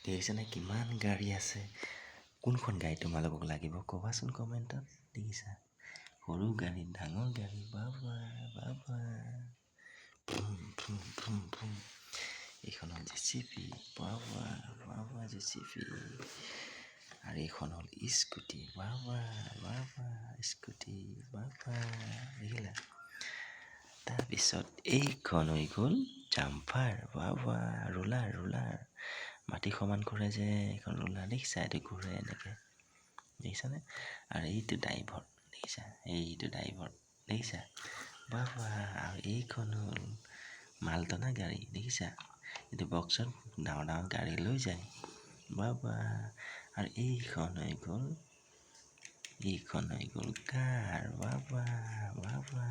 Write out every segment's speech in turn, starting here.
দেখিছেনে কিমান গাড়ী আছে? কোনখন গাড়ী তোমালোকক লাগিব ক'বাচোন কমেণ্টত। দেখিছা সৰু গাড়ী ডাঙৰ গাড়ী বাবা বাবা এইখন হ'ল জেচিপি বাবা বাবা জেচিপি আৰু এইখন হ'ল স্কুটি বাবা বাবা স্কুটি বাবা দেখিলা। তাৰপিছত এইখন হৈ গ'ল জাম্পাৰ বাবা ৰোলাৰ মাটি সমান কৰে যে এইখন ৰোলাৰ দেখিছা, এইটো ঘূৰে এনেকে দেখিছানে। আৰু এইটো ড্ৰাইভৰ দেখিছা, এইটো ড্ৰাইভৰ দেখিছা বাবা। আৰু এইখন হ'ল মালটনা গাড়ী দেখিছা, এইটো বক্সত ডাঙৰ গাড়ী লৈ যায় বাবা। আৰু এইখন হৈ গ'ল কাৰ বাবা বাবা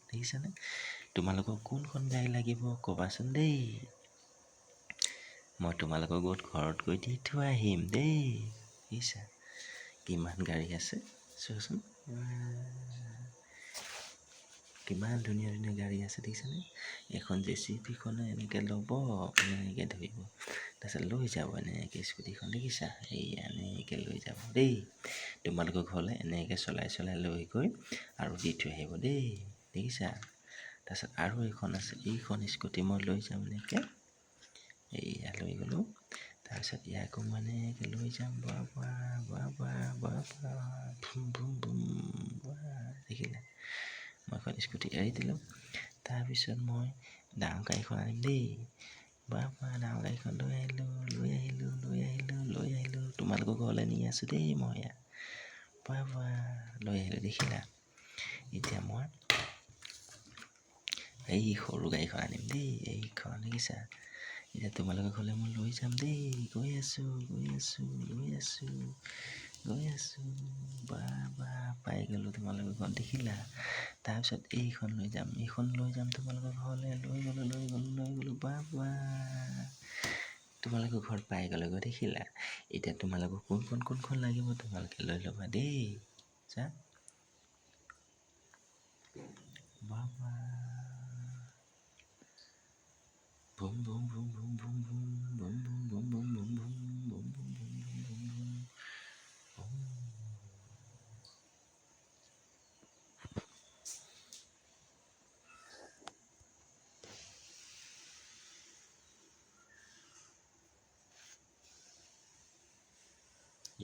দেখিছানে। তোমালোকক কোনখন গাড়ী লাগিব ক'বাচোন দেই, মই তোমালোকৰ ঘৰত গৈ দি থৈ আহিম দেই। দেখিছা কিমান গাড়ী আছে চোৱাচোন, কিমান ধুনীয়া ধুনীয়া গাড়ী আছে দেখিছানে। এখন জেচিপিখনে এনেকে ল'ব এনেকে ধৰিব, তাৰপিছত লৈ যাব এনেকে স্কুটিখন দেখিছা, এই এনেকে লৈ যাব দেই। তোমালোকৰ ঘৰলৈ এনেকে চলাই লৈ গৈ আৰু দি থৈ আহিব দেই দেখিছা। তাৰপিছত আৰু এখন আছে, এইখন স্কুটি মই লৈ যাম এনেকে, এইয়া লৈ গ'লো। তাৰপিছত ইয়াকো মানে লৈ যাম বাবা বাবা বাবা ভুম দেখিলা। মই এখন স্কুটি এৰি দিলোঁ, তাৰপিছত মই ডাঙৰ গাড়ীখন আনিম দেই বাবা। ডাঙৰ গাড়ীখন লৈ আহিলোঁ তোমালোকৰ ঘৰলৈ নি আছোঁ দেই মই ইয়াত বাবা। লৈ আহিলোঁ দেখিলা। এতিয়া মই এই সৰু গাড়ীখন আনিম দেই, এইখন দেখিছা। এতিয়া তোমালোকৰ ঘৰলৈ মই লৈ যাম দেই, গৈ আছোঁ বাবা পাই গ'লোঁ তোমালোকৰ ঘৰত দেখিলা। তাৰপিছত এইখন লৈ যাম তোমালোকৰ ঘৰলৈ, লৈ গ'লোঁ বাবা। তোমালোকৰ ঘৰত পাই গ'লোগৈ দেখিলা। এতিয়া তোমালোকক কোনখন লাগিব তোমালোকে লৈ ল'বা দেই যা বাবা। Boom boom boom boom boom boom boom boom boom boom boom boom boom boom boom boom boom.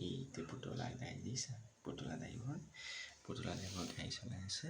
এইটো পুতলা গাড়ী দিছা, পুতলা ড্ৰাইভৰ গাড়ী চলাই আছে।